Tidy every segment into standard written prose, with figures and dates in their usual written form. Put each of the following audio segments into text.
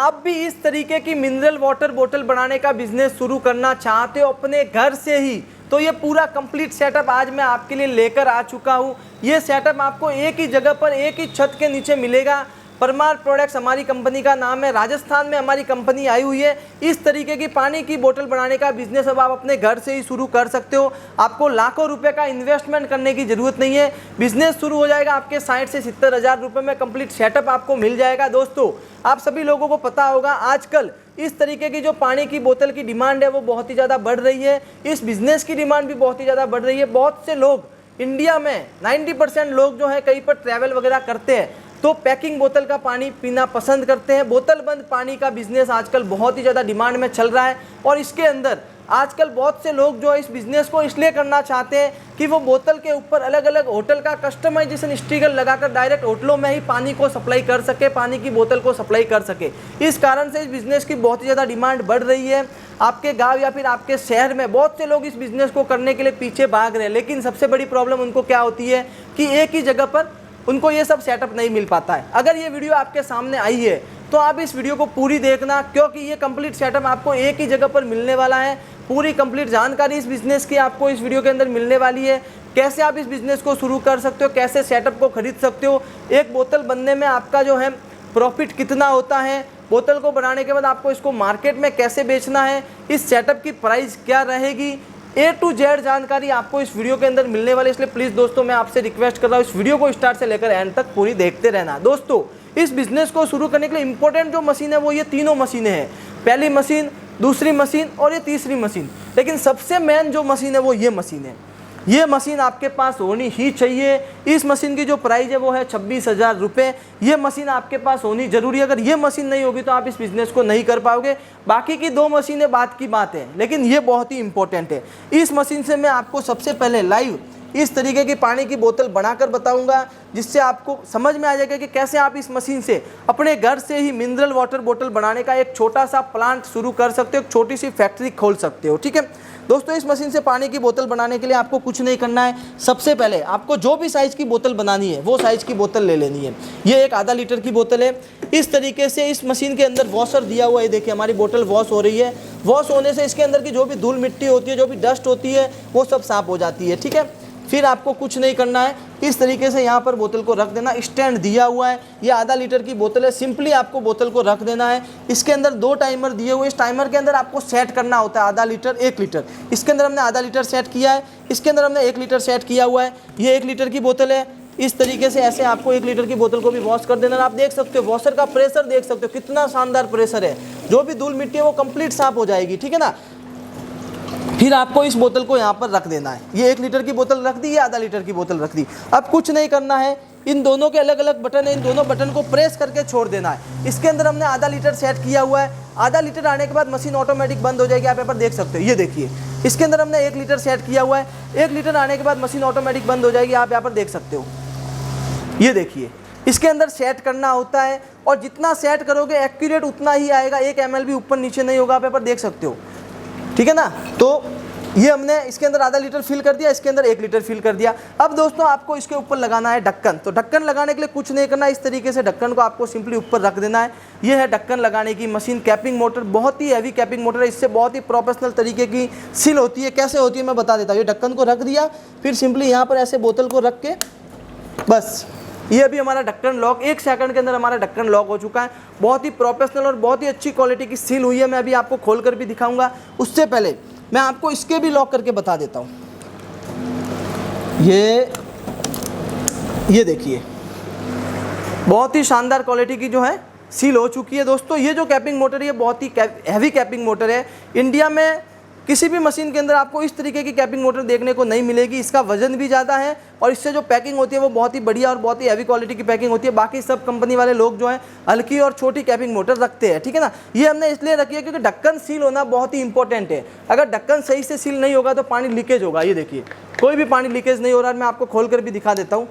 आप भी इस तरीके की मिनरल वाटर बोतल बनाने का बिजनेस शुरू करना चाहते हो अपने घर से ही, तो ये पूरा कंप्लीट सेटअप आज मैं आपके लिए लेकर आ चुका हूँ। ये सेटअप आपको एक ही जगह पर एक ही छत के नीचे मिलेगा। परमार प्रोडक्ट्स हमारी कंपनी का नाम है, राजस्थान में हमारी कंपनी आई हुई है। इस तरीके की पानी की बोतल बनाने का बिजनेस अब आप अपने घर से ही शुरू कर सकते हो। आपको लाखों रुपए का इन्वेस्टमेंट करने की जरूरत नहीं है। बिजनेस शुरू हो जाएगा आपके 60 से 70 हज़ार रुपये में कंप्लीट सेटअप आपको मिल जाएगा। दोस्तों आप सभी लोगों को पता होगा आजकल इस तरीके की जो पानी की बोतल की डिमांड है वो बहुत ही ज़्यादा बढ़ रही है। इस बिजनेस की डिमांड भी बहुत ही ज़्यादा बढ़ रही है। बहुत से लोग इंडिया में 90% लोग जो है कहीं पर ट्रैवल वगैरह करते हैं तो पैकिंग बोतल का पानी पीना पसंद करते हैं। बोतल बंद पानी का बिजनेस आजकल बहुत ही ज़्यादा डिमांड में चल रहा है और इसके अंदर आजकल बहुत से लोग जो इस बिज़नेस को इसलिए करना चाहते हैं कि वो बोतल के ऊपर अलग अलग होटल का कस्टमाइजेशन स्टिकर लगाकर डायरेक्ट होटलों में ही पानी को सप्लाई कर सके, पानी की बोतल को सप्लाई कर सके। इस कारण से इस बिज़नेस की बहुत ही ज़्यादा डिमांड बढ़ रही है। आपके गांव या फिर आपके शहर में बहुत से लोग इस बिज़नेस को करने के लिए पीछे भाग रहे हैं, लेकिन सबसे बड़ी प्रॉब्लम उनको क्या होती है कि एक ही जगह पर उनको ये सब सेटअप नहीं मिल पाता है। अगर ये वीडियो आपके सामने आई है तो आप इस वीडियो को पूरी देखना, क्योंकि ये कंप्लीट सेटअप आपको एक ही जगह पर मिलने वाला है। पूरी कंप्लीट जानकारी इस बिज़नेस की आपको इस वीडियो के अंदर मिलने वाली है। कैसे आप इस बिज़नेस को शुरू कर सकते हो, कैसे सेटअप को खरीद सकते हो, एक बोतल बनने में आपका जो है प्रॉफिट कितना होता है, बोतल को बनाने के बाद आपको इसको मार्केट में कैसे बेचना है, इस सेटअप की प्राइस क्या रहेगी, A to Z जानकारी आपको इस वीडियो के अंदर मिलने वाली है। इसलिए प्लीज़ दोस्तों मैं आपसे रिक्वेस्ट कर रहा हूँ इस वीडियो को स्टार्ट से लेकर एंड तक पूरी देखते रहना। दोस्तों इस बिज़नेस को शुरू करने के लिए इंपॉर्टेंट जो मशीन है वो ये तीनों मशीनें हैं। पहली मशीन, दूसरी मशीन और ये तीसरी मशीन, लेकिन सबसे मेन जो मशीन है वो ये मशीन है। ये मशीन आपके पास होनी ही चाहिए। इस मशीन की जो प्राइस है वो है 26,000 रुपये। ये मशीन आपके पास होनी जरूरी है। अगर ये मशीन नहीं होगी तो आप इस बिज़नेस को नहीं कर पाओगे। बाकी की दो मशीनें बात की बात है, लेकिन ये बहुत ही इंपॉर्टेंट है। इस मशीन से मैं आपको सबसे पहले लाइव इस तरीके की पानी की बोतल बनाकर बताऊंगा, जिससे आपको समझ में आ जाएगा कि कैसे आप इस मशीन से अपने घर से ही मिनरल वाटर बोतल बनाने का एक छोटा सा प्लांट शुरू कर सकते हो, एक छोटी सी फैक्ट्री खोल सकते हो। ठीक है दोस्तों, इस मशीन से पानी की बोतल बनाने के लिए आपको कुछ नहीं करना है। सबसे पहले आपको जो भी साइज़ की बोतल बनानी है वो साइज़ की बोतल ले लेनी है। ये एक आधा लीटर की बोतल है। इस तरीके से इस मशीन के अंदर वॉशर दिया हुआ है। देखिए हमारी बोतल वॉश हो रही है। वॉश होने से इसके अंदर की जो भी धूल मिट्टी होती है, जो भी डस्ट होती है, वो सब साफ हो जाती है। ठीक है, फिर आपको कुछ नहीं करना है। इस तरीके से यहाँ पर बोतल को रख देना। स्टैंड दिया हुआ है, ये आधा लीटर की बोतल है। सिंपली आपको बोतल को रख देना है। इसके अंदर 2 टाइमर दिए हुए। इस टाइमर के अंदर आपको सेट करना होता है आधा लीटर, 1 लीटर। इसके अंदर हमने आधा लीटर सेट किया है, इसके अंदर हमने 1 लीटर सेट किया हुआ है। ये 1 लीटर की बोतल है। इस तरीके से ऐसे आपको 1 लीटर की बोतल को भी वॉश कर देना। आप देख सकते हो वॉशर का प्रेशर, देख सकते हो कितना शानदार प्रेशर है। जो भी धूल मिट्टी है वो कंप्लीट साफ हो जाएगी। ठीक है ना। फिर आपको इस बोतल को यहाँ पर रख देना है। ये 1 लीटर की बोतल रख दी, ये आधा लीटर की बोतल रख दी। अब कुछ नहीं करना है। इन दोनों के अलग अलग बटन है, इन दोनों बटन को प्रेस करके छोड़ देना है। इसके अंदर हमने आधा लीटर सेट किया हुआ है। आधा लीटर आने के बाद मशीन ऑटोमेटिक बंद हो जाएगी। आप यहाँ पर देख सकते हो, ये देखिए इसके अंदर हमने 1 लीटर सेट किया हुआ है। 1 लीटर आने के बाद मशीन ऑटोमेटिक बंद हो जाएगी। आप यहाँ पर देख सकते हो, ये देखिए इसके अंदर सेट करना होता है और जितना सेट करोगे एक्यूरेट उतना ही आएगा। 1 ml भी ऊपर नीचे नहीं होगा। आप यहाँ पर देख सकते हो। ठीक है ना। तो ये हमने इसके अंदर आधा लीटर फिल कर दिया, इसके अंदर 1 लीटर फिल कर दिया। अब दोस्तों आपको इसके ऊपर लगाना है ढक्कन। तो ढक्कन लगाने के लिए कुछ नहीं करना। इस तरीके से ढक्कन को आपको सिंपली ऊपर रख देना है। ये है ढक्कन लगाने की मशीन। कैपिंग मोटर, बहुत ही हैवी कैपिंग मोटर है। इससे बहुत ही प्रोफेशनल तरीके की सील होती है। कैसे होती है मैं बता देता हूँ। ये ढक्कन को रख दिया, फिर सिंपली यहाँ पर ऐसे बोतल को रख के बस, ये अभी हमारा ढक्कन लॉक, 1 सेकंड के अंदर हमारा ढक्कन लॉक हो चुका है। बहुत ही प्रोफेशनल और बहुत ही अच्छी क्वालिटी की सील हुई है। मैं अभी आपको खोल कर भी दिखाऊंगा। उससे पहले मैं आपको इसके भी लॉक करके बता देता हूँ। ये देखिए बहुत ही शानदार क्वालिटी की जो है सील हो चुकी है। दोस्तों ये जो कैपिंग मोटर है ये बहुत ही हैवी कैपिंग मोटर है। इंडिया में किसी भी मशीन के अंदर आपको इस तरीके की कैपिंग मोटर देखने को नहीं मिलेगी। इसका वजन भी ज़्यादा है और इससे जो पैकिंग होती है वो बहुत ही बढ़िया और बहुत ही हैवी क्वालिटी की पैकिंग होती है। बाकी सब कंपनी वाले लोग जो है हल्की और छोटी कैपिंग मोटर रखते हैं। ठीक है ना। ये हमने इसलिए रखी है क्योंकि ढक्कन सील होना बहुत ही इंपॉर्टेंट है। अगर ढक्कन सही से सील नहीं होगा तो पानी लीकेज होगा। ये देखिए कोई भी पानी लीकेज नहीं हो रहा है। मैं आपको खोल कर भी दिखा देता हूँ।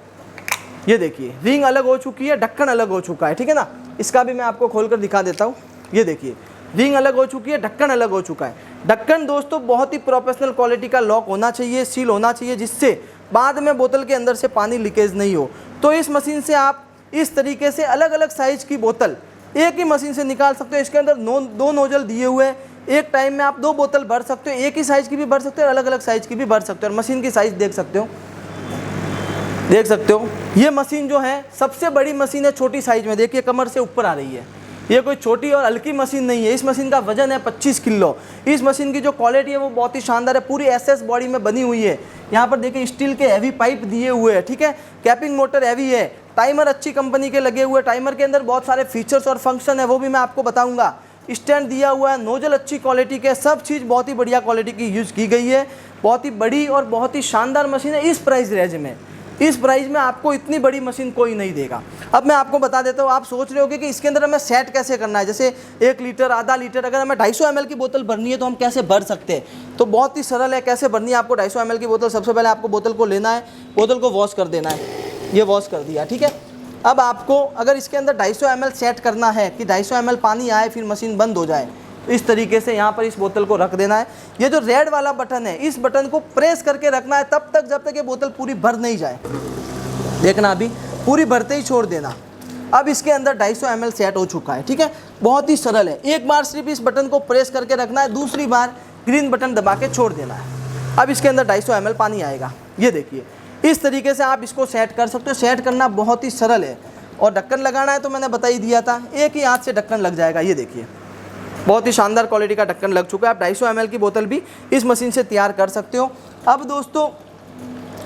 ये देखिए रिंग अलग हो चुकी है, ढक्कन अलग हो चुका है। ठीक है ना। इसका भी मैं आपको खोल कर दिखा देता हूँ। ये देखिए रिंग अलग हो चुकी है, ढक्कन अलग हो चुका है। ढक्कन दोस्तों बहुत ही प्रोफेशनल क्वालिटी का लॉक होना चाहिए, सील होना चाहिए, जिससे बाद में बोतल के अंदर से पानी लीकेज नहीं हो। तो इस मशीन से आप इस तरीके से अलग अलग साइज की बोतल एक ही मशीन से निकाल सकते हो। इसके अंदर दो नोजल दिए हुए हैं, एक टाइम में आप 2 बोतल भर सकते हो, एक ही साइज़ की भी भर सकते हो और अलग अलग साइज़ की भी भर सकते हो। और मशीन की साइज़ देख सकते हो, ये मशीन जो है सबसे बड़ी मशीन है छोटी साइज़ में, देखिए कमर से ऊपर आ रही है। ये कोई छोटी और हल्की मशीन नहीं है। इस मशीन का वजन है 25 किलो। इस मशीन की जो क्वालिटी है वो बहुत ही शानदार है, पूरी एसएस बॉडी में बनी हुई है। यहाँ पर देखिए स्टील के हैवी पाइप दिए हुए हैं, ठीक है। कैपिंग मोटर हैवी है, टाइमर अच्छी कंपनी के लगे हुए। टाइमर के अंदर बहुत सारे फीचर्स और फंक्शन है, वो भी मैं आपको बताऊंगा। स्टैंड दिया हुआ है, नोजल अच्छी क्वालिटी के, सब चीज़ बहुत ही बढ़िया क्वालिटी की यूज़ की गई है। बहुत ही बड़ी और बहुत ही शानदार मशीन है। इस प्राइस रेंज में, इस प्राइस में आपको इतनी बड़ी मशीन कोई नहीं देगा। अब मैं आपको बता देता हूँ, आप सोच रहे होगे कि इसके अंदर हमें सेट कैसे करना है, जैसे 1 लीटर, आधा लीटर, अगर हमें 250 ml की बोतल भरनी है तो हम कैसे भर सकते हैं। तो बहुत ही सरल है, कैसे भरनी है आपको 250 ml की बोतल। सबसे पहले आपको बोतल को लेना है, बोतल को वॉश कर देना है, ये वॉश कर दिया, ठीक है। अब आपको अगर इसके अंदर 250 ml सेट करना है कि 250 ml पानी आए फिर मशीन बंद हो जाए, तो इस तरीके से यहाँ पर इस बोतल को रख देना है। ये जो रेड वाला बटन है, इस बटन को प्रेस करके रखना है तब तक जब तक ये बोतल पूरी भर नहीं जाए। देखना, अभी पूरी भरते ही छोड़ देना। अब इसके अंदर 250 ml सेट हो चुका है, ठीक है। बहुत ही सरल है, एक बार सिर्फ इस बटन को प्रेस करके रखना है, दूसरी बार ग्रीन बटन दबा के छोड़ देना है। अब इसके अंदर 250 ml पानी आएगा, ये देखिए। इस तरीके से आप इसको सेट कर सकते हो। सेट करना बहुत ही सरल है। और ढक्कन लगाना है तो मैंने बता ही दिया था, एक ही हाथ से ढक्कन लग जाएगा। ये देखिए, बहुत ही शानदार क्वालिटी का ढक्कन लग चुका है। आप 250 ml की बोतल भी इस मशीन से तैयार कर सकते हो। अब दोस्तों,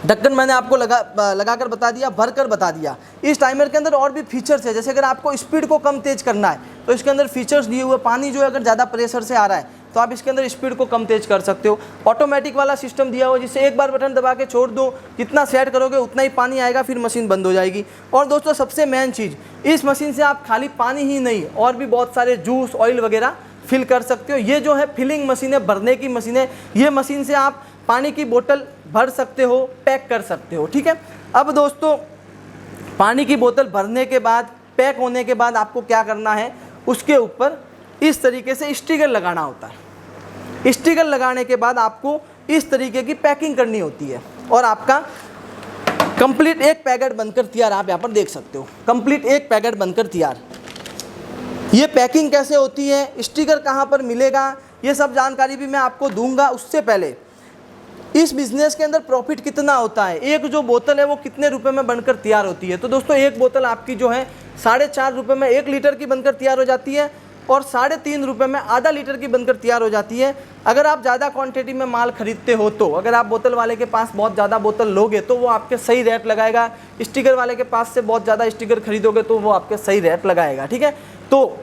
ढक्कन मैंने आपको लगा कर बता दिया, भर कर बता दिया। इस टाइमर के अंदर और भी फीचर्स है, जैसे अगर आपको स्पीड को कम तेज करना है तो इसके अंदर फीचर्स दिए हुए। पानी जो है अगर ज़्यादा प्रेशर से आ रहा है तो आप इसके अंदर स्पीड को कम तेज कर सकते हो। ऑटोमेटिक वाला सिस्टम दिया हुआ, जिससे एक बार बटन दबा के छोड़ दो, जितना सेट करोगे उतना ही पानी आएगा, फिर मशीन बंद हो जाएगी। और दोस्तों सबसे मेन चीज़, इस मशीन से आप खाली पानी ही नहीं और भी बहुत सारे जूस, ऑयल वगैरह फिल कर सकते हो। ये जो है फिलिंग मशीन है, भरने की मशीन है। ये मशीन से आप पानी की बोतल भर सकते हो, पैक कर सकते हो, ठीक है। अब दोस्तों, पानी की बोतल भरने के बाद, पैक होने के बाद आपको क्या करना है, उसके ऊपर इस तरीके से स्टिकर लगाना होता है। स्टिकर लगाने के बाद आपको इस तरीके की पैकिंग करनी होती है और आपका कंप्लीट एक पैकेट बनकर तैयार। आप यहाँ पर देख सकते हो, कंप्लीट एक पैकेट बनकर तैयार। ये पैकिंग कैसे होती है, स्टिकर कहाँ पर मिलेगा, ये सब जानकारी भी मैं आपको दूंगा। उससे पहले इस बिज़नेस के अंदर प्रॉफिट कितना होता है, एक जो बोतल है वो कितने रुपए में बनकर तैयार होती है। तो दोस्तों, एक बोतल आपकी जो है 4.5 रुपये में 1 लीटर की बनकर तैयार हो जाती है और 3.5 रुपये में आधा लीटर की बनकर तैयार हो जाती है। अगर आप ज़्यादा क्वांटिटी में माल खरीदते हो तो, अगर आप बोतल वाले के पास बहुत ज़्यादा बोतल लोगे तो वो आपके सही रेट लगाएगा। स्टिकर वाले के पास से बहुत ज़्यादा स्टिकर खरीदोगे तो वो आपके सही रेट लगाएगा, ठीक है। तो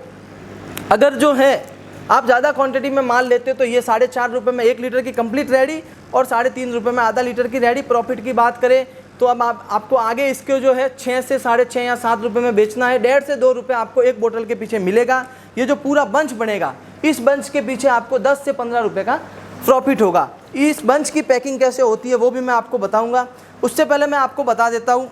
अगर जो है आप ज़्यादा क्वांटिटी में माल लेते हो तो ये 4.5 रुपये में 1 लीटर की कंप्लीट रेडी और 3.5 रुपये में आधा लीटर की रेडी। प्रॉफिट की बात करें तो अब आपको आगे इसके जो है 6 से 6.5 या 7 रुपये में बेचना है। 1.5 से 2 रुपये आपको एक बोतल के पीछे मिलेगा। ये जो पूरा बंच बनेगा, इस बंच के पीछे आपको 10 से 15 रुपये का प्रॉफिट होगा। इस बंच की पैकिंग कैसे होती है वो भी मैं आपको बताऊँगा। उससे पहले मैं आपको बता देता हूँ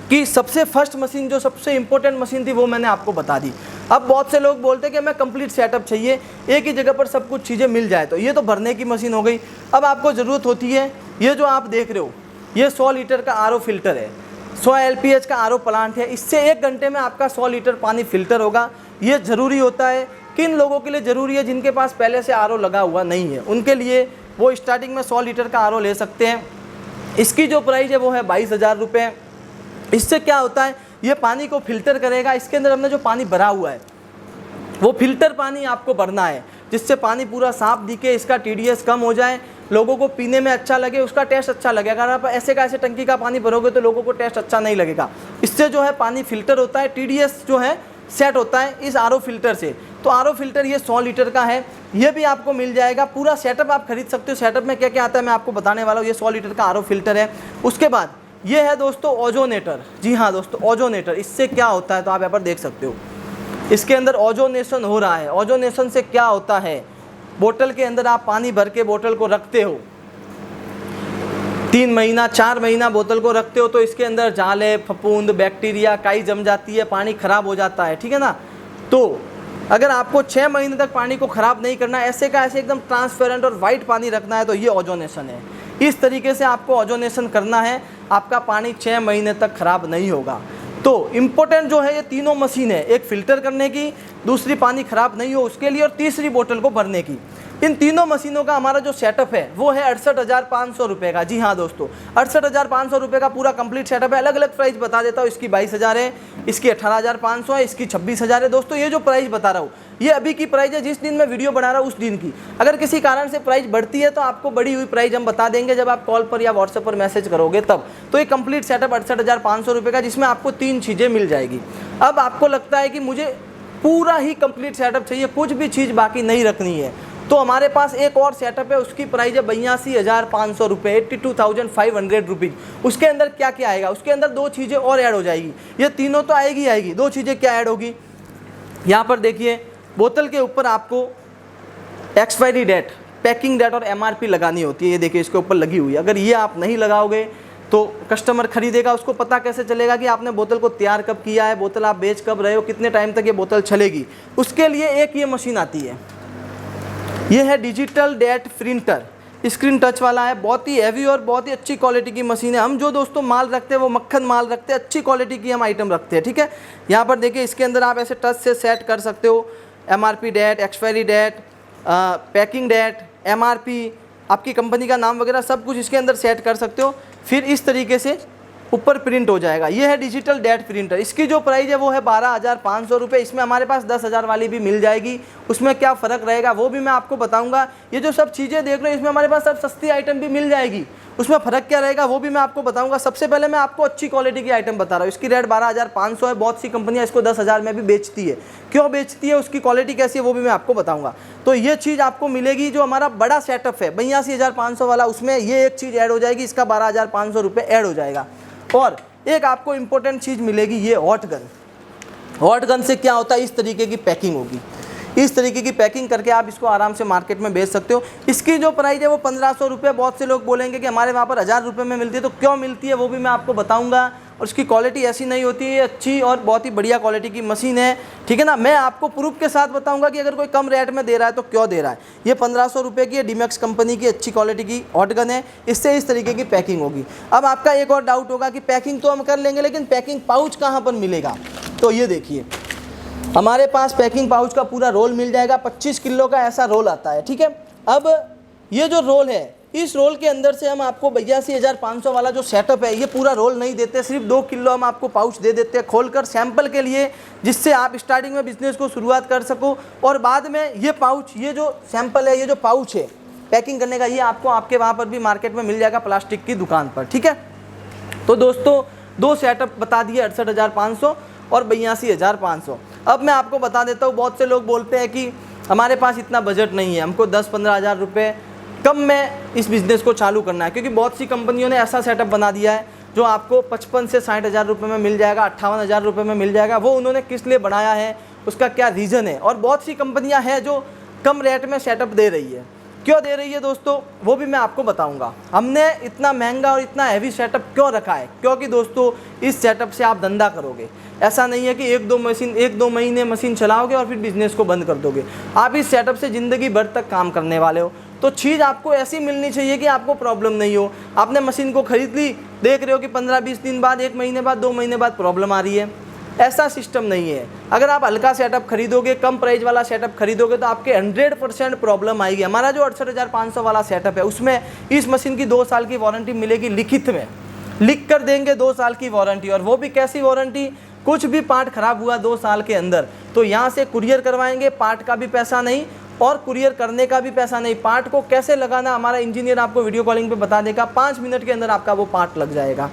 कि सबसे फर्स्ट मशीन, जो सबसे इम्पोर्टेंट मशीन थी, वो मैंने आपको बता दी। अब बहुत से लोग बोलते हैं कि हमें कंप्लीट सेटअप चाहिए, एक ही जगह पर सब कुछ चीज़ें मिल जाए। तो ये तो भरने की मशीन हो गई। अब आपको ज़रूरत होती है, ये जो आप देख रहे हो, ये 100 लीटर का आरओ फिल्टर है, 100 LPH का आरओ प्लांट है। इससे 1 घंटे में आपका 100 लीटर पानी फिल्टर होगा। ये ज़रूरी होता है। किन लोगों के लिए ज़रूरी है, जिनके पास पहले से आरओ लगा हुआ नहीं है, उनके लिए वो स्टार्टिंग में 100 लीटर का आरओ ले सकते हैं। इसकी जो प्राइस है वो है 22,000 रुपये। इससे क्या होता है, ये पानी को फिल्टर करेगा। इसके अंदर हमने जो पानी भरा हुआ है वो फिल्टर पानी आपको भरना है, जिससे पानी पूरा साफ दिखे, इसका TDS कम हो जाए, लोगों को पीने में अच्छा लगे, उसका टेस्ट अच्छा लगे। अगर आप ऐसे का ऐसे टंकी का पानी भरोगे तो लोगों को टेस्ट अच्छा नहीं लगेगा। इससे जो है पानी फिल्टर होता है, TDS जो है सेट होता है इस आरओ फिल्टर से। तो आरओ फिल्टर ये 100 लीटर का है, ये भी आपको मिल जाएगा। पूरा सेटअप आप खरीद सकते हो। सेटअप में क्या क्या आता है मैं आपको बताने वाला हूँ। ये 100 लीटर का आरओ फिल्टर है। उसके बाद ये है दोस्तों ओजोनेटर। जी हाँ दोस्तों, ओजोनेटर। इससे क्या होता है तो आप यहाँ पर देख सकते हो, इसके अंदर ओजोनेशन हो रहा है। ओजोनेशन से क्या होता है, बोतल के अंदर आप पानी भर के बोतल को रखते हो, 3 महीना 4 महीना बोतल को रखते हो, तो इसके अंदर जाले, फफूंद, बैक्टीरिया, काई जम जाती है, पानी ख़राब हो जाता है, ठीक है ना। तो अगर आपको 6 महीने तक पानी को ख़राब नहीं करना है, ऐसे का ऐसे एकदम ट्रांसपेरेंट और वाइट पानी रखना है, तो ये ओजोनेशन है। इस तरीके से आपको ओजोनेशन करना है, आपका पानी 6 महीने तक ख़राब नहीं होगा। तो इम्पोर्टेंट जो है ये तीनों मशीन है, एक फ़िल्टर करने की, दूसरी पानी ख़राब नहीं हो उसके लिए, और तीसरी बोतल को भरने की। इन तीनों मशीनों का हमारा जो सेटअप है वो है 68,500 रुपये का। जी हाँ दोस्तों, 68,500 रुपये का पूरा कंप्लीट सेटअप है। अलग अलग प्राइस बता देता हूँ, इसकी 22,000 है, इसकी 18,500 है, इसकी 26,000 है। दोस्तों ये जो प्राइस बता रहा हूँ ये अभी की प्राइस है, जिस दिन मैं वीडियो बना रहा हूँ उस दिन की। अगर किसी कारण से प्राइस बढ़ती है तो आपको बढ़ी हुई प्राइस हम बता देंगे जब आप कॉल पर या व्हाट्सएप पर मैसेज करोगे तब। तो ये कंप्लीट सेटअप 68,500 रुपये का, जिसमें आपको 3 चीज़ें मिल जाएगी। अब आपको लगता है कि मुझे पूरा ही कंप्लीट सेटअप चाहिए, कुछ भी चीज़ बाकी नहीं रखनी है, तो हमारे पास एक और सेटअप है, उसकी प्राइस है 82,500 रुपये, 82,500 रुपीज़। उसके अंदर क्या क्या आएगा, उसके अंदर 2 चीज़ें और ऐड हो जाएगी। ये तीनों तो आएगी आएगी, 2 चीज़ें क्या ऐड होगी, यहाँ पर देखिए बोतल के ऊपर आपको एक्सपायरी डेट, पैकिंग डेट और MRP लगानी होती है। ये देखिए इसके ऊपर लगी हुई है। अगर ये आप नहीं लगाओगे तो कस्टमर खरीदेगा, उसको पता कैसे चलेगा कि आपने बोतल को तैयार कब किया है, बोतल आप बेच कब रहे हो, कितने टाइम तक ये बोतल चलेगी। उसके लिए एक ये मशीन आती है, ये है digital date printer, screen touch वाला है, बहुत ही हैवी और बहुत ही अच्छी क्वालिटी की मशीन है। हम जो दोस्तों माल रखते हैं वो मक्खन माल रखते हैं, अच्छी क्वालिटी की हम आइटम रखते हैं, ठीक है। यहाँ पर देखिए इसके अंदर आप ऐसे टच से सेट कर सकते हो MRP date, expiry date, packing date, MRP, आपकी कंपनी का नाम वगैरह सब कुछ इसके अंदर सेट कर सकते हो। फिर इस तरीके से ऊपर प्रिंट हो जाएगा। ये है डिजिटल डेट प्रिंटर, इसकी जो प्राइस है वो है 12,500 रुपये। इसमें हमारे पास 10,000 वाली भी मिल जाएगी, उसमें क्या फ़र्क रहेगा वो भी मैं आपको बताऊंगा। ये जो सब चीज़ें देख रहे हो इसमें हमारे पास सब सस्ती आइटम भी मिल जाएगी, उसमें फ़र्क क्या रहेगा वो भी मैं आपको बताऊंगा। सबसे पहले मैं आपको अच्छी क्वालिटी की आइटम बता रहा हूँ। इसकी रेट 12,500 है, बहुत सी कंपनियाँ इसको 10,000 में भी बेचती है। क्यों बेचती है, उसकी क्वालिटी कैसी है वो भी मैं आपको बताऊँगा। तो ये चीज़ आपको मिलेगी, जो हमारा बड़ा सेटअप है 82,500 वाला, उसमें ये एक चीज़ ऐड हो जाएगी, इसका 12,500 रुपये ऐड हो जाएगा। और एक आपको इंपॉर्टेंट चीज़ मिलेगी, ये हॉट गन। हॉट गन से क्या होता है, इस तरीके की पैकिंग होगी, इस तरीके की पैकिंग करके आप इसको आराम से मार्केट में बेच सकते हो। इसकी जो प्राइस है वो 1,500 रुपये। बहुत से लोग बोलेंगे कि हमारे वहाँ पर 1,000 रुपये में मिलती है, तो क्यों मिलती है वो भी मैं आपको बताऊँगा। और इसकी क्वालिटी ऐसी नहीं होती है, ये अच्छी और बहुत ही बढ़िया क्वालिटी की मशीन है, ठीक है ना। मैं आपको प्रूफ के साथ बताऊंगा कि अगर कोई कम रेट में दे रहा है तो क्यों दे रहा है। ये 1,500 रुपये की है, डीमैक्स कंपनी की अच्छी क्वालिटी की हॉट गन है, इससे इस तरीके की पैकिंग होगी। अब आपका एक और डाउट होगा कि पैकिंग तो हम कर लेंगे लेकिन पैकिंग पाउच कहाँ पर मिलेगा। तो ये देखिए हमारे पास पैकिंग पाउच का पूरा रोल मिल जाएगा, 25 किलो का ऐसा रोल आता है, ठीक है। अब ये जो रोल है, इस रोल के अंदर से हम आपको 82,500 वाला जो सेटअप है, ये पूरा रोल नहीं देते, सिर्फ 2 किलो हम आपको पाउच दे देते हैं खोलकर सैंपल के लिए, जिससे आप स्टार्टिंग में बिजनेस को शुरुआत कर सको। और बाद में ये पाउच, ये जो सैंपल है, ये जो पाउच है पैकिंग करने का, ये आपको आपके वहाँ पर भी मार्केट में मिल जाएगा प्लास्टिक की दुकान पर, ठीक है। तो दोस्तों 2 सेटअप बता दिए, 68,500 और 82,500। अब मैं आपको बता देता हूँ, बहुत से लोग बोलते हैं कि हमारे पास इतना बजट नहीं है, हमको 10-15 हज़ार रुपये कम में इस बिज़नेस को चालू करना है। क्योंकि बहुत सी कंपनियों ने ऐसा सेटअप बना दिया है जो आपको 55 से 60,000 रुपये में मिल जाएगा, 58,000 रुपये में मिल जाएगा। वो उन्होंने किस लिए बनाया है, उसका क्या रीज़न है। और बहुत सी कंपनियां हैं जो कम रेट में सेटअप दे रही है, क्यों दे रही है दोस्तों वो भी मैं आपको बताऊंगा। हमने इतना महंगा और इतना हैवी सेटअप क्यों रखा है, क्योंकि दोस्तों इस सेटअप से आप धंधा करोगे। ऐसा नहीं है कि 1-2 महीने मशीन चलाओगे और फिर बिजनेस को बंद कर दोगे। आप इस सेटअप से ज़िंदगी भर तक काम करने वाले हो। तो चीज़ आपको ऐसी मिलनी चाहिए कि आपको प्रॉब्लम नहीं हो। आपने मशीन को खरीद ली, देख रहे हो कि 15-20 दिन बाद, 1 महीने बाद, 2 महीने बाद प्रॉब्लम आ रही है, ऐसा सिस्टम नहीं है। अगर आप हल्का सेटअप खरीदोगे, कम प्राइस वाला सेटअप खरीदोगे तो आपके 100% प्रॉब्लम आएगी। हमारा जो 68,500 वाला सेटअप है उसमें इस मशीन की 2 साल की वारंटी मिलेगी, लिखित में लिख कर देंगे 2 साल की वारंटी। और वो भी कैसी वारंटी, कुछ भी पार्ट खराब हुआ 2 साल के अंदर तो यहाँ से कुरियर करवाएंगे, पार्ट का भी पैसा नहीं और कुरियर करने का भी पैसा नहीं। पार्ट को कैसे लगाना हमारा इंजीनियर आपको वीडियो कॉलिंग पे बता देगा, 5 मिनट के अंदर आपका वो पार्ट लग जाएगा।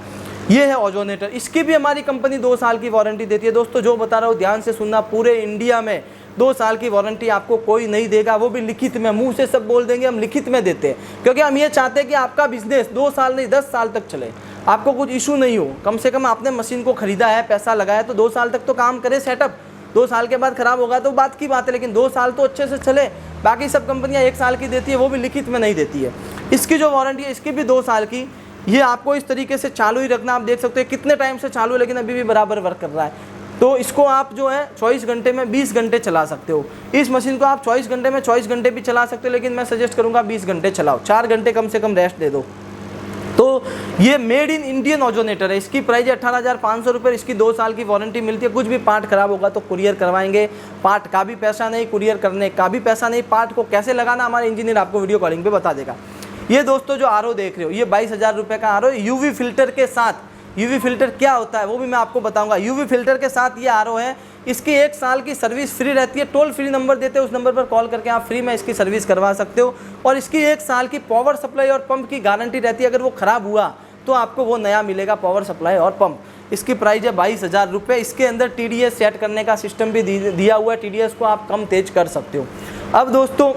ये है ओजोनेटर, इसकी भी हमारी कंपनी 2 साल की वारंटी देती है। दोस्तों जो बता रहा हूँ ध्यान से सुनना, पूरे इंडिया में 2 साल की वारंटी आपको कोई नहीं देगा, वो भी लिखित में। मुंह से सब बोल देंगे हम लिखित में देते हैं, क्योंकि हम ये चाहते हैं कि आपका बिजनेस 2 साल नहीं 10 साल तक चले, आपको कुछ इशू नहीं हो। कम से कम आपने मशीन को खरीदा है, पैसा लगाया, तो 2 साल तक तो काम करे सेटअप। 2 साल के बाद खराब होगा तो बात की बात है, लेकिन 2 साल तो अच्छे से चले। बाकी सब कंपनियां 1 साल की देती है, वो भी लिखित में नहीं देती है। इसकी जो वारंटी है इसकी भी 2 साल की। ये आपको इस तरीके से चालू ही रखना, आप देख सकते हैं कितने टाइम से चालू है लेकिन अभी भी बराबर वर्क कर रहा है। तो इसको आप जो है 24 घंटे में 20 घंटे चला सकते हो। इस मशीन को आप 24 घंटे में 24 घंटे भी चला सकते हो, लेकिन मैं सजेस्ट करूँगा 20 घंटे चलाओ, 4 घंटे कम से कम रेस्ट दे दो। तो ये मेड इन इंडियन ओजोनेटर है। इसकी प्राइस है 18,500 रुपये। इसकी 2 साल की वारंटी मिलती है। कुछ भी पार्ट खराब होगा तो कुरियर करवाएंगे। पार्ट का भी पैसा नहीं, कुरियर करने का भी पैसा नहीं। पार्ट को कैसे लगाना हमारे इंजीनियर आपको वीडियो कॉलिंग पे बता देगा। ये दोस्तों जो आरओ देख रहे हो, ये 22,000 रुपये का आरओ यूवी फिल्टर के साथ। यूवी फिल्टर क्या होता है वो भी मैं आपको बताऊंगा। यूवी फिल्टर के साथ ये आरओ है। इसकी 1 साल की सर्विस फ्री रहती है। टोल फ्री नंबर देते हैं, उस नंबर पर कॉल करके आप फ्री में इसकी सर्विस करवा सकते हो। और इसकी 1 साल की पावर सप्लाई और पंप की गारंटी रहती है। अगर वो ख़राब हुआ तो आपको वो नया मिलेगा, पावर सप्लाई और पंप। इसकी प्राइस है 22,000 रुपये। इसके अंदर TDS सेट करने का सिस्टम भी दिया हुआ है। TDS को आप कम तेज कर सकते हो। अब दोस्तों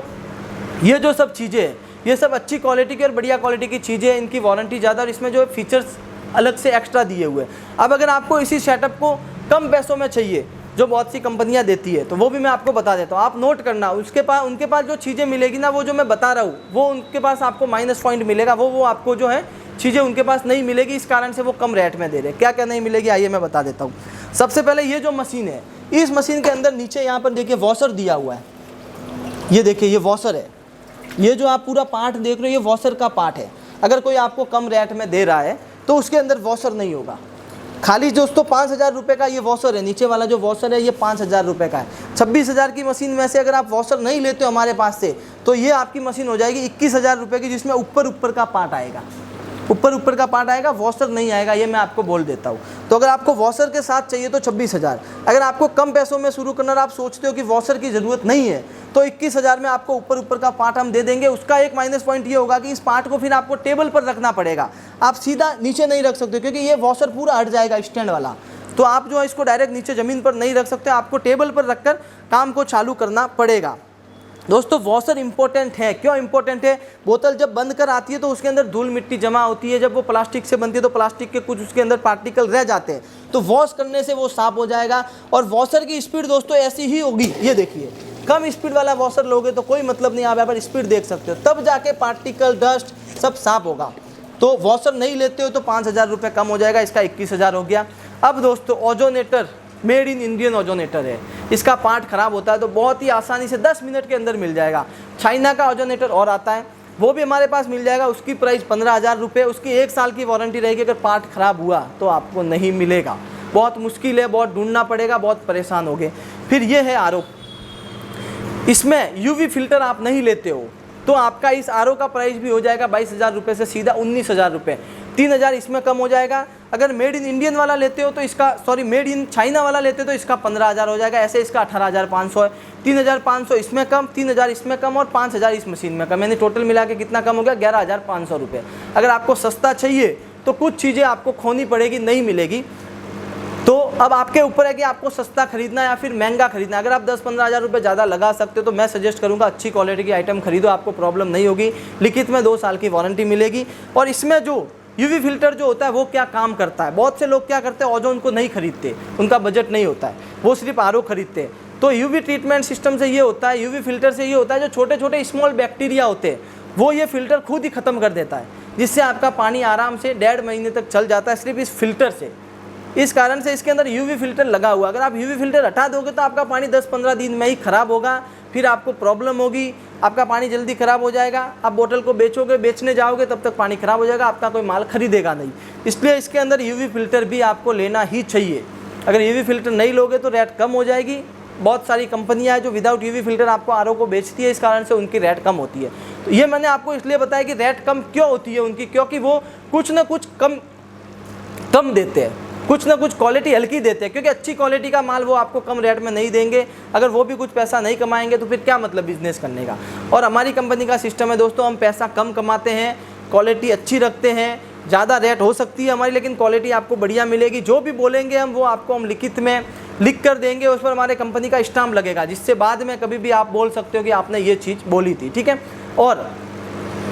ये जो सब चीज़ें हैं, ये सब अच्छी क्वालिटी की और बढ़िया क्वालिटी की चीज़ें हैं। इनकी वारंटी ज़्यादा और इसमें जो फीचर्स अलग से एक्स्ट्रा दिए हुए हैं। अब अगर आपको इसी सेटअप को कम पैसों में चाहिए जो बहुत सी कंपनियां देती है, तो वो भी मैं आपको बता देता हूँ। आप नोट करना, उनके पास जो चीज़ें मिलेगी ना, वो जो मैं बता रहा हूँ, वो उनके पास आपको माइनस पॉइंट मिलेगा। वो आपको जो है चीज़ें उनके पास नहीं मिलेगी। इस कारण से वो कम रेट में दे रहे हैं। क्या क्या नहीं मिलेगी आइए मैं बता देता हूँ। सबसे पहले ये जो मशीन है, इस मशीन के अंदर नीचे यहाँ पर देखिए वॉशर दिया हुआ है। ये देखिए ये वॉशर है। ये जो आप पूरा पार्ट देख रहे हो ये वॉशर का पार्ट है। अगर कोई आपको कम रेट में दे रहा है तो उसके अंदर वॉशर नहीं होगा। खाली दोस्तों 5,000 रुपये का ये वॉशर है। नीचे वाला जो वॉशर है ये 5,000 रुपये का है। 26,000 की मशीन में से अगर आप वॉशर नहीं लेते हो हमारे पास से, तो ये आपकी मशीन हो जाएगी 21,000 रुपये की, जिसमें ऊपर का पार्ट आएगा। ऊपर का पार्ट आएगा, वॉशर नहीं आएगा, ये मैं आपको बोल देता हूँ। तो अगर आपको वॉशर के साथ चाहिए तो 26,000। अगर आपको कम पैसों में शुरू करना और आप सोचते हो कि वॉशर की ज़रूरत नहीं है, तो 21,000 में आपको ऊपर का पार्ट हम दे देंगे। उसका एक माइनस पॉइंट ये होगा कि इस पार्ट को फिर आपको टेबल पर रखना पड़ेगा। आप सीधा नीचे नहीं रख सकते क्योंकि ये वॉशर पूरा हट जाएगा स्टैंड वाला। तो आप जो है इसको डायरेक्ट नीचे ज़मीन पर नहीं रख सकते, आपको टेबल पर रखकर काम को चालू करना पड़ेगा। दोस्तों वॉशर इंपॉर्टेंट है। क्यों इंपॉर्टेंट है? बोतल जब बंद कर आती है तो उसके अंदर धूल मिट्टी जमा होती है। जब वो प्लास्टिक से बनती है तो प्लास्टिक के कुछ उसके अंदर पार्टिकल रह जाते हैं, तो वॉश करने से वो साफ हो जाएगा। और वॉशर की स्पीड दोस्तों ऐसी ही होगी। ये देखिए, कम स्पीड वाला वॉशर लोगे तो कोई मतलब नहीं। आप यहाँ पर स्पीड देख सकते हो, तब जाके पार्टिकल डस्ट सब साफ होगा। तो वॉशर नहीं लेते हो तो 5,000 रुपये कम हो जाएगा। इसका 21,000 हो गया। अब दोस्तों ओजोनेटर मेड इन इंडियन ओजोनेटर है। इसका पार्ट ख़राब होता है तो बहुत ही आसानी से 10 मिनट के अंदर मिल जाएगा। चाइना का ओजोनेटर और आता है, वो भी हमारे पास मिल जाएगा। उसकी प्राइस 15,000 रुपये। उसकी 1 साल की वारंटी रहेगी। अगर पार्ट ख़राब हुआ तो आपको नहीं मिलेगा। बहुत मुश्किल है, बहुत ढूंढना पड़ेगा, बहुत परेशान होगे। फिर ये है आरओ। इसमें यूवी फिल्टर आप नहीं लेते हो तो आपका इस आरओ का प्राइस भी हो जाएगा 22,000 रुपये से सीधा 19,000 रुपये। 3,000 इसमें कम हो जाएगा। अगर मेड इन इंडियन वाला लेते हो तो इसका मेड इन चाइना वाला लेते हो तो इसका 15,000 हो जाएगा। ऐसे इसका 18,500 है। 3,500 इसमें कम, 3,000 इसमें कम और 5,000 इस मशीन में कम। यानी टोटल मिला के कितना कम हो गया? 11,500 रुपये। अगर आपको सस्ता चाहिए तो कुछ चीज़ें आपको खोनी पड़ेगी, नहीं मिलेगी। तो अब आपके ऊपर है कि आपको सस्ता खरीदना या फिर महंगा खरीदना। अगर आप 10-15 हज़ार रुपये ज़्यादा लगा सकते हो तो मैं सजेस्ट करूंगा अच्छी क्वालिटी की आइटम खरीदो, आपको प्रॉब्लम नहीं होगी। लिखित में 2 साल की वारंटी मिलेगी। और इसमें जो यूवी फिल्टर जो होता है वो क्या काम करता है, बहुत से लोग क्या करते हैं ओजोन को नहीं खरीदते, उनका बजट नहीं होता है, वो सिर्फ आरओ खरीदते हैं। तो यूवी ट्रीटमेंट सिस्टम से ये होता है, यूवी फिल्टर से ये होता है, जो छोटे छोटे स्मॉल बैक्टीरिया होते हैं वो ये फिल्टर खुद ही ख़त्म कर देता है, जिससे आपका पानी आराम से 1.5 महीने तक चल जाता है सिर्फ इस फिल्टर से। इस कारण से इसके अंदर यूवी फिल्टर लगा हुआ। अगर आप यूवी फिल्टर हटा दोगे तो आपका पानी 10-15 दिन में ही ख़राब होगा, फिर आपको प्रॉब्लम होगी, आपका पानी जल्दी ख़राब हो जाएगा। आप बोतल को बेचोगे, बेचने जाओगे तब तक पानी ख़राब हो जाएगा, आपका कोई माल खरीदेगा नहीं। इसलिए इसके अंदर यूवी फिल्टर भी आपको लेना ही चाहिए। अगर यूवी फिल्टर नहीं लोगे तो रेट कम हो जाएगी। बहुत सारी कंपनियां हैं जो विदाउट यूवी फिल्टर आपको आरओ को बेचती है, इस कारण से उनकी रेट कम होती है। तो ये मैंने आपको इसलिए बताया कि रेट कम क्यों होती है उनकी, क्योंकि वो कुछ ना कुछ कम देते हैं, कुछ ना कुछ क्वालिटी हल्की देते हैं, क्योंकि अच्छी क्वालिटी का माल वो आपको कम रेट में नहीं देंगे। अगर वो भी कुछ पैसा नहीं कमाएंगे तो फिर क्या मतलब बिजनेस करने का। और हमारी कंपनी का सिस्टम है दोस्तों, हम पैसा कम कमाते हैं, क्वालिटी अच्छी रखते हैं। ज़्यादा रेट हो सकती है हमारी, लेकिन क्वालिटी आपको बढ़िया मिलेगी। जो भी बोलेंगे हम वो आपको हम लिखित में लिख कर देंगे, उस पर हमारे कंपनी का स्टाम्प लगेगा, जिससे बाद में कभी भी आप बोल सकते हो कि आपने ये चीज़ बोली थी, ठीक है। और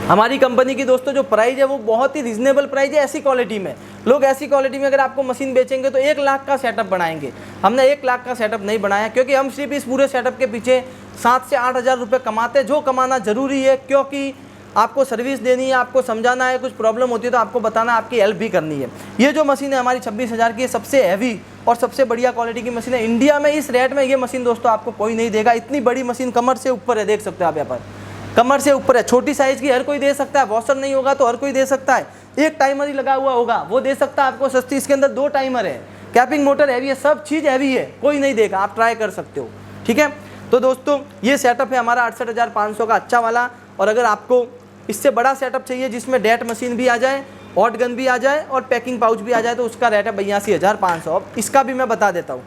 हमारी कंपनी की दोस्तों जो प्राइस है वो बहुत ही रिजनेबल प्राइस है। ऐसी क्वालिटी में लोग ऐसी क्वालिटी में अगर आपको मशीन बेचेंगे तो 1 लाख का सेटअप बनाएंगे। हमने 1 लाख का सेटअप नहीं बनाया, क्योंकि हम सिर्फ इस पूरे सेटअप के पीछे 7 से 8 हज़ार रुपये कमाते हैं, जो कमाना ज़रूरी है, क्योंकि आपको सर्विस देनी है, आपको समझाना है, कुछ प्रॉब्लम होती है तो आपको बताना, आपकी हेल्प भी करनी है। ये जो मशीन है हमारी 26,000 की, सबसे हैवी और सबसे बढ़िया क्वालिटी की मशीन है इंडिया में। इस रेट में ये मशीन दोस्तों आपको कोई नहीं देगा। इतनी बड़ी मशीन कमर से ऊपर है, देख सकते हो आप यहाँ पर, कमर से ऊपर है, छोटी साइज़ की हर कोई दे सकता है। वॉशर नहीं होगा तो हर कोई दे सकता है। एक टाइमर ही लगा हुआ होगा, वो दे सकता है आपको सस्ती। इसके अंदर 2 टाइमर है, कैपिंग मोटर हैवी है, सब चीज़ हैवी है, कोई नहीं देगा, आप ट्राई कर सकते हो। ठीक है, तो दोस्तों ये सेटअप है हमारा 68,500 का अच्छा वाला। और अगर आपको इससे बड़ा सेटअप चाहिए जिसमें डेट मशीन भी आ जाए, हॉट गन भी आ जाए और पैकिंग पाउच भी आ जाए, तो उसका रेट है 82,500। अब इसका भी मैं बता देता हूँ।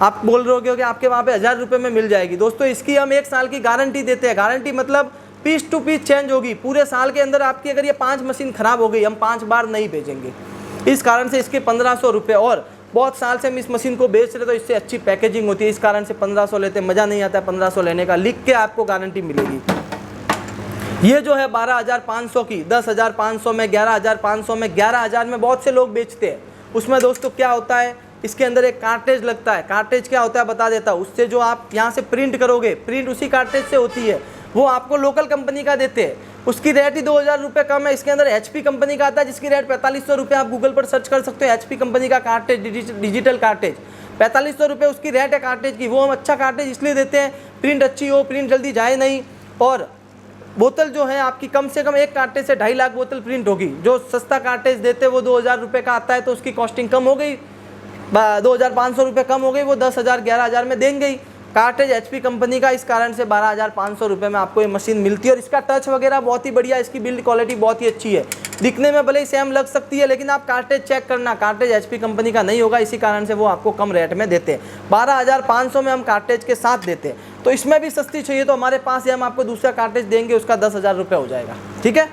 आप बोल रहे हो कि आपके वहाँ पे 1000 रुपये में मिल जाएगी। दोस्तों इसकी हम 1 साल की गारंटी देते हैं। गारंटी मतलब पीस टू पीस चेंज होगी पूरे साल के अंदर आपकी। अगर ये 5 मशीन ख़राब हो गई, हम 5 बार नहीं भेजेंगे। इस कारण से इसके 1500 रुपये, और बहुत साल से हम इस मशीन को बेच रहे तो इससे अच्छी पैकेजिंग होती है, इस कारण से 1500 लेते। मज़ा नहीं आता 1500 लेने का, लिख के आपको गारंटी मिलेगी। ये जो है 12,500 की 10,500 में, 11,500 में, 11,000 में बहुत से लोग बेचते हैं। उसमें दोस्तों क्या होता है, इसके अंदर एक कार्ट्रिज लगता है। कार्ट्रिज क्या होता है बता देता हूँ। उससे जो आप यहाँ से प्रिंट करोगे, प्रिंट उसी कार्ट्रिज से होती है, वो आपको लोकल कंपनी का देते हैं। उसकी रेट ही 2,000 रुपये कम है। इसके अंदर HP कंपनी का आता है जिसकी रेट 4500 रुपये। आप गूगल पर सर्च कर सकते हो, HP कंपनी का कार्ट्रिज, डिजिटल कार्ट्रिज, 4500 रुपये उसकी रेट है कार्ट्रिज की। वो हम अच्छा कार्ट्रिज इसलिए देते हैं, प्रिंट अच्छी हो, प्रिंट जल्दी जाए नहीं। और बोतल जो है आपकी कम से कम एक कार्ट्रिज से 2.5 लाख बोतल प्रिंट होगी। जो सस्ता कार्ट्रिज देते हैं वो 2,000 रुपये का आता है, तो उसकी कॉस्टिंग कम हो गई, 2,500 रुपये कम हो गई, वो 10,000 11,000 में देंगे ही। कार्ट्रिज HP कंपनी का, इस कारण से 12,500 रुपये में आपको ये मशीन मिलती है। और इसका टच वगैरह बहुत ही बढ़िया, इसकी बिल्ड क्वालिटी बहुत ही अच्छी है। दिखने में भले ही सेम लग सकती है, लेकिन आप कार्ट्रिज चेक करना, कार्ट्रिज HP कंपनी का नहीं होगा, इसी कारण से वो आपको कम रेट में देते हैं। 12,500 में हम कार्ट्रिज के साथ देते हैं। तो इसमें भी सस्ती चाहिए तो हमारे पास है, हम आपको दूसरा कार्ट्रिज देंगे, उसका 10,000 रुपये हो जाएगा। ठीक है,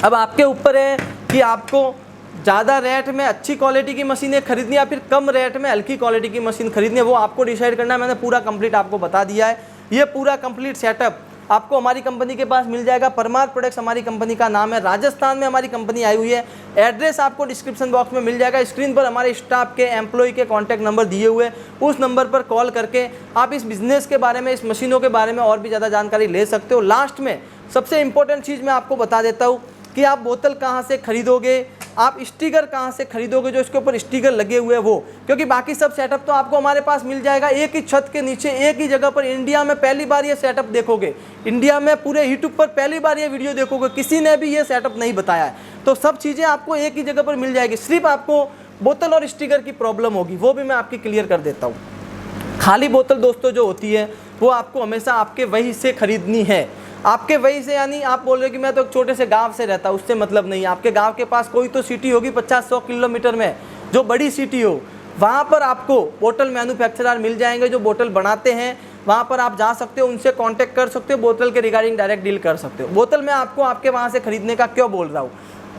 अब आपके ऊपर है कि आपको ज़्यादा रेट में अच्छी क्वालिटी की मशीनें खरीदनी या फिर कम रेट में हल्की क्वालिटी की मशीन खरीदनी है, वो आपको डिसाइड करना है। मैंने पूरा कंप्लीट आपको बता दिया है। ये पूरा कंप्लीट सेटअप आपको हमारी कंपनी के पास मिल जाएगा। परमार प्रोडक्ट्स हमारी कंपनी का नाम है, राजस्थान में हमारी कंपनी आई हुई है। एड्रेस आपको डिस्क्रिप्शन बॉक्स में मिल जाएगा। स्क्रीन पर हमारे स्टाफ के, एम्प्लॉय के कॉन्टैक्ट नंबर दिए हुए, उस नंबर पर कॉल करके आप इस बिज़नेस के बारे में, इस मशीनों के बारे में और भी ज़्यादा जानकारी ले सकते हो। लास्ट में सबसे इंपॉर्टेंट चीज़ मैं आपको बता देता हूँ कि आप बोतल कहाँ से खरीदोगे, आप स्टिकर कहाँ से खरीदोगे, जो इसके ऊपर स्टिकर लगे हुए हैं वो। क्योंकि बाकी सब सेटअप तो आपको हमारे पास मिल जाएगा एक ही छत के नीचे, एक ही जगह पर। इंडिया में पहली बार ये सेटअप देखोगे, इंडिया में पूरे यूट्यूब पर पहली बार ये वीडियो देखोगे, किसी ने भी ये सेटअप नहीं बताया है। तो सब चीज़ें आपको एक ही जगह पर मिल जाएगी। सिर्फ आपको बोतल और स्टिकर की प्रॉब्लम होगी, वो भी मैं आपकी क्लियर कर देता हूँ। खाली बोतल दोस्तों जो होती है वो आपको हमेशा आपके वही से खरीदनी है। आपके वही से, यानी आप बोल रहे हो कि मैं तो एक छोटे से गांव से रहता हूँ, उससे मतलब नहीं। आपके गांव के पास कोई तो सिटी होगी 50-100 किलोमीटर में, जो बड़ी सिटी हो, वहाँ पर आपको बोतल मैन्युफैक्चरर मिल जाएंगे जो बोतल बनाते हैं। वहाँ पर आप जा सकते हो, उनसे कांटेक्ट कर सकते हो, बोतल के रिगार्डिंग डायरेक्ट डील कर सकते हो। बोतल मैं आपको आपके वहाँ से खरीदने का क्यों बोल रहा हूँ,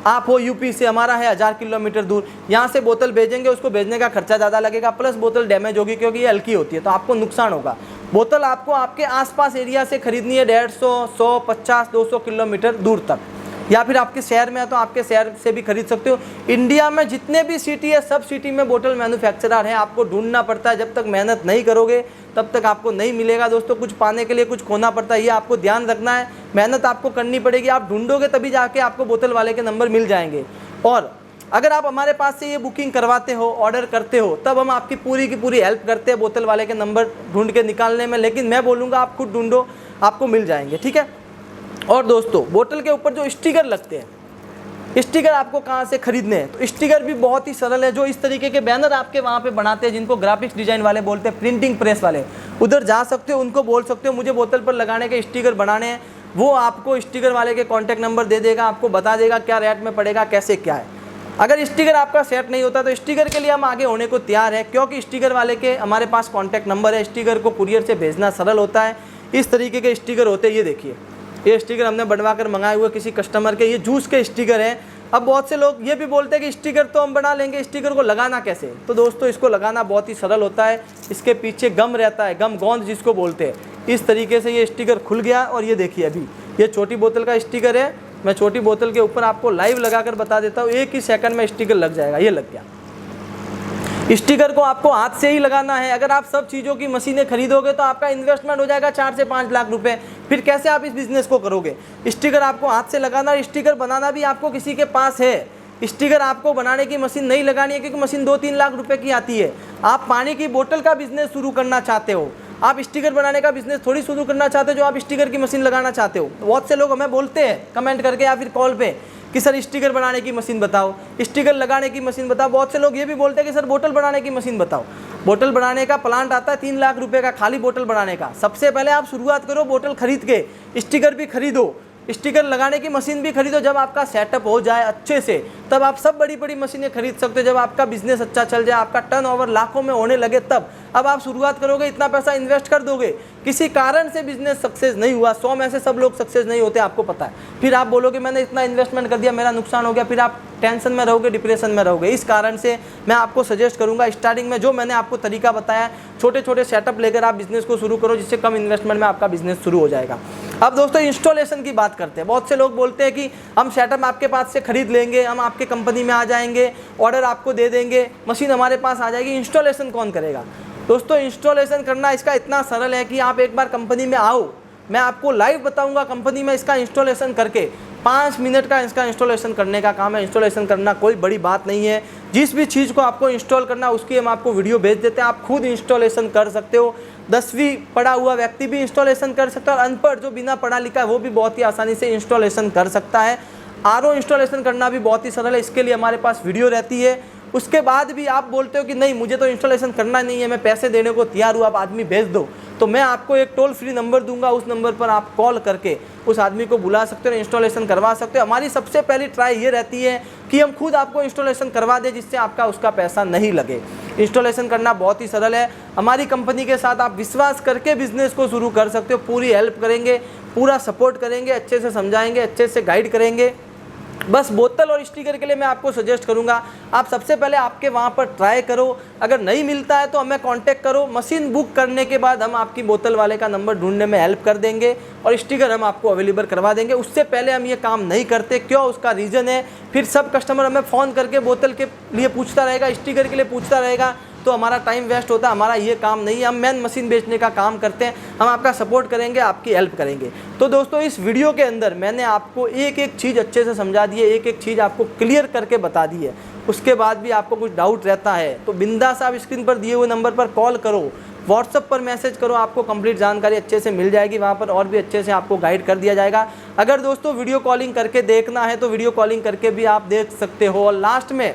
आप हो यूपी से, हमारा है 1000 किलोमीटर दूर, यहाँ से बोतल भेजेंगे, उसको भेजने का खर्चा ज़्यादा लगेगा, प्लस बोतल डैमेज होगी क्योंकि ये हल्की होती है, तो आपको नुकसान होगा। बोतल आपको आपके आसपास एरिया से खरीदनी है, 150, 100, 50, 200 किलोमीटर दूर तक, या फिर आपके शहर में है तो आपके शहर से भी खरीद सकते हो। इंडिया में जितने भी सिटी है, सब सिटी में बोतल मैन्युफैक्चरर हैं। आपको ढूंढना पड़ता है, जब तक मेहनत नहीं करोगे तब तक आपको नहीं मिलेगा दोस्तों। कुछ पाने के लिए कुछ खोना पड़ता है, ये आपको ध्यान रखना है। मेहनत आपको करनी पड़ेगी, आप ढूंढोगे तभी जाके आपको बोतल वाले के नंबर मिल जाएंगे। और अगर आप हमारे पास से ये बुकिंग करवाते हो, ऑर्डर करते हो, तब हम आपकी पूरी की पूरी हेल्प करते हैं बोतल वाले के नंबर ढूंढ के निकालने में। लेकिन मैं बोलूँगा आप खुद ढूंढो, आपको मिल जाएंगे। ठीक है, और दोस्तों बोतल के ऊपर जो स्टिकर लगते हैं, स्टिकर आपको कहाँ से खरीदने हैं, तो स्टिकर भी बहुत ही सरल है। जो इस तरीके के बैनर आपके वहाँ पे बनाते हैं, जिनको ग्राफिक्स डिजाइन वाले बोलते हैं, प्रिंटिंग प्रेस वाले, उधर जा सकते हो, उनको बोल सकते हो मुझे बोतल पर लगाने के स्टिकर बनाने हैं। वो आपको स्टिकर वाले के कॉन्टैक्ट नंबर दे देगा, आपको बता देगा क्या रेट में पड़ेगा, कैसे क्या है। अगर स्टिकर आपका सेट नहीं होता तो स्टिकर के लिए हम आगे होने को तैयार है, क्योंकि स्टिकर वाले के हमारे पास कॉन्टैक्ट नंबर है। स्टिकर को कुरियर से भेजना सरल होता है। इस तरीके के स्टिकर होते हैं, ये देखिए, ये स्टिकर हमने बनवा कर मंगाए हुए किसी कस्टमर के, ये जूस के स्टिकर हैं। अब बहुत से लोग ये भी बोलते हैं कि स्टिकर तो हम बना लेंगे, स्टिकर को लगाना कैसे। तो दोस्तों इसको लगाना बहुत ही सरल होता है। इसके पीछे गम रहता है, गम गोंद जिसको बोलते हैं। इस तरीके से ये स्टिकर खुल गया, और ये देखिए अभी ये छोटी बोतल का स्टिकर है। मैं छोटी बोतल के ऊपर आपको लाइव लगाकर बता देता हूँ, एक ही सेकंड में स्टिकर लग जाएगा। ये लग गया। स्टिकर को आपको हाथ से ही लगाना है। अगर आप सब चीज़ों की मशीनें खरीदोगे तो आपका इन्वेस्टमेंट हो जाएगा 4 से 5 लाख रुपए। फिर कैसे आप इस बिज़नेस को करोगे। स्टिकर आपको हाथ से लगाना, स्टिकर बनाना भी आपको किसी के पास है। स्टिकर आपको बनाने की मशीन नहीं लगानी है, क्योंकि मशीन 2-3 लाख रुपए की आती है। आप पानी की बोतल का बिजनेस शुरू करना चाहते हो, आप स्टिकर बनाने का बिजनेस थोड़ी शुरू करना चाहते हो जो आप स्टिकर की मशीन लगाना चाहते हो। बहुत से लोग हमें बोलते हैं कमेंट करके या फिर कॉल पे कि सर स्टिकर बनाने की मशीन बताओ, स्टिकर लगाने की मशीन बताओ। बहुत से लोग ये भी बोलते हैं कि सर बोतल बनाने की मशीन बताओ। बोतल बनाने का प्लांट आता है 3 लाख रुपए का, खाली बोतल बनाने का। सबसे पहले आप शुरुआत करो बोतल खरीद के, स्टिकर भी खरीदो, स्टिकर लगाने की मशीन भी खरीदो। जब आपका सेटअप हो जाए अच्छे से, तब आप सब बड़ी बड़ी मशीनें खरीद सकते हो। जब आपका बिजनेस अच्छा चल जाए, आपका टर्नओवर लाखों में होने लगे, तब अब आप शुरुआत करोगे, इतना पैसा इन्वेस्ट कर दोगे, किसी कारण से बिजनेस सक्सेस नहीं हुआ, 100 में से सब लोग सक्सेस नहीं होते, आपको पता है। फिर आप बोलोगे मैंने इतना इन्वेस्टमेंट कर दिया, मेरा नुकसान हो गया, फिर आप टेंशन में रहोगे, डिप्रेशन में रहोगे। इस कारण से मैं आपको सजेस्ट करूंगा, स्टार्टिंग में जो मैंने आपको तरीका बताया, छोटे छोटे सेटअप लेकर आप बिजनेस को शुरू करो, जिससे कम इन्वेस्टमेंट में आपका बिजनेस शुरू हो जाएगा। अब दोस्तों इंस्टॉलेशन की बात करते हैं। बहुत से लोग बोलते हैं कि हम सेटअप आपके पास से खरीद लेंगे, हम आपके कंपनी में आ जाएंगे, ऑर्डर आपको दे देंगे, मशीन हमारे पास आ जाएगी, इंस्टॉलेशन कौन करेगा? दोस्तों इंस्टॉलेशन करना इसका इतना सरल है कि आप एक बार कंपनी में आओ, मैं आपको लाइव बताऊंगा कंपनी में इसका इंस्टॉलेशन करके। 5 मिनट का इसका इंस्टॉलेशन करने का काम है। इंस्टॉलेशन करना कोई बड़ी बात नहीं है। जिस भी चीज़ को आपको इंस्टॉल करना उसकी हम आपको वीडियो भेज देते हैं, आप खुद इंस्टॉलेशन कर सकते हो। 10वीं पढ़ा हुआ व्यक्ति भी इंस्टॉलेशन कर सकता है, और अनपढ़ जो बिना पढ़ा लिखा है वो भी बहुत ही आसानी से इंस्टॉलेशन कर सकता है। आरओ इंस्टॉलेशन करना भी बहुत ही सरल है, इसके लिए हमारे पास वीडियो रहती है। उसके बाद भी आप बोलते हो कि नहीं मुझे तो इंस्टॉलेशन करना नहीं है, मैं पैसे देने को तैयार हूँ, आप आदमी भेज दो, तो मैं आपको एक टोल फ्री नंबर दूंगा, उस नंबर पर आप कॉल करके उस आदमी को बुला सकते हो, इंस्टॉलेशन करवा सकते हो। हमारी सबसे पहली ट्राई ये रहती है कि हम खुद आपको इंस्टॉलेशन करवा दें, जिससे आपका उसका पैसा नहीं लगे। इंस्टॉलेशन करना बहुत ही सरल है। हमारी कंपनी के साथ आप विश्वास करके बिजनेस को शुरू कर सकते हो। पूरी हेल्प करेंगे, पूरा सपोर्ट करेंगे, अच्छे से समझाएंगे, अच्छे से गाइड करेंगे। बस बोतल और स्टिकर के लिए मैं आपको सजेस्ट करूंगा, आप सबसे पहले आपके वहाँ पर ट्राई करो। अगर नहीं मिलता है तो हमें कांटेक्ट करो। मशीन बुक करने के बाद हम आपकी बोतल वाले का नंबर ढूंढने में हेल्प कर देंगे, और स्टिकर हम आपको अवेलेबल करवा देंगे। उससे पहले हम ये काम नहीं करते। क्यों? उसका रीज़न है, फिर सब कस्टमर हमें फ़ोन करके बोतल के लिए पूछता रहेगा, स्टिकर के लिए पूछता रहेगा, तो हमारा टाइम वेस्ट होता है। हमारा ये काम नहीं है, हम मेन मशीन बेचने का काम करते हैं। हम आपका सपोर्ट करेंगे, आपकी हेल्प करेंगे। तो दोस्तों इस वीडियो के अंदर मैंने आपको एक एक चीज़ अच्छे से समझा दी है, एक एक चीज़ आपको क्लियर करके बता दी है। उसके बाद भी आपको कुछ डाउट रहता है तो बिंदास आप स्क्रीन पर दिए हुए नंबर पर कॉल करो, व्हाट्सअप पर मैसेज करो, आपको कंप्लीट जानकारी अच्छे से मिल जाएगी। वहाँ पर और भी अच्छे से आपको गाइड कर दिया जाएगा। अगर दोस्तों वीडियो कॉलिंग करके देखना है तो वीडियो कॉलिंग करके भी आप देख सकते हो। और लास्ट में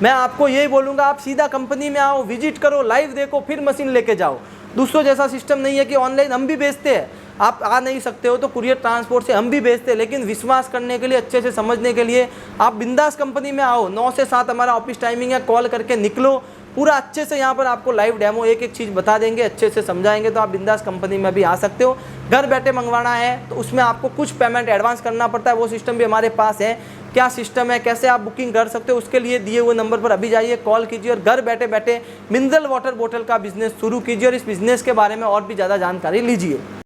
मैं आपको यही बोलूँगा, आप सीधा कंपनी में आओ, विजिट करो, लाइव देखो, फिर मशीन लेके जाओ। दूसरों जैसा सिस्टम नहीं है कि ऑनलाइन हम भी बेचते हैं, आप आ नहीं सकते हो तो कुरियर ट्रांसपोर्ट से हम भी बेचते हैं। लेकिन विश्वास करने के लिए, अच्छे से समझने के लिए आप बिंदास कंपनी में आओ। 9 से 7 हमारा ऑफिस टाइमिंग है, कॉल करके निकलो। पूरा अच्छे से यहाँ पर आपको लाइव डेमो एक एक चीज़ बता देंगे, अच्छे से समझाएंगे। तो आप बिंदास कंपनी में भी आ सकते हो। घर बैठे मंगवाना है तो उसमें आपको कुछ पेमेंट एडवांस करना पड़ता है, वो सिस्टम भी हमारे पास है। क्या सिस्टम है, कैसे आप बुकिंग कर सकते हो, उसके लिए दिए हुए नंबर पर अभी जाइए, कॉल कीजिए, और घर बैठे बैठे मिनरल वाटर बोतल का बिजनेस शुरू कीजिए, और इस बिजनेस के बारे में और भी ज़्यादा जानकारी लीजिए।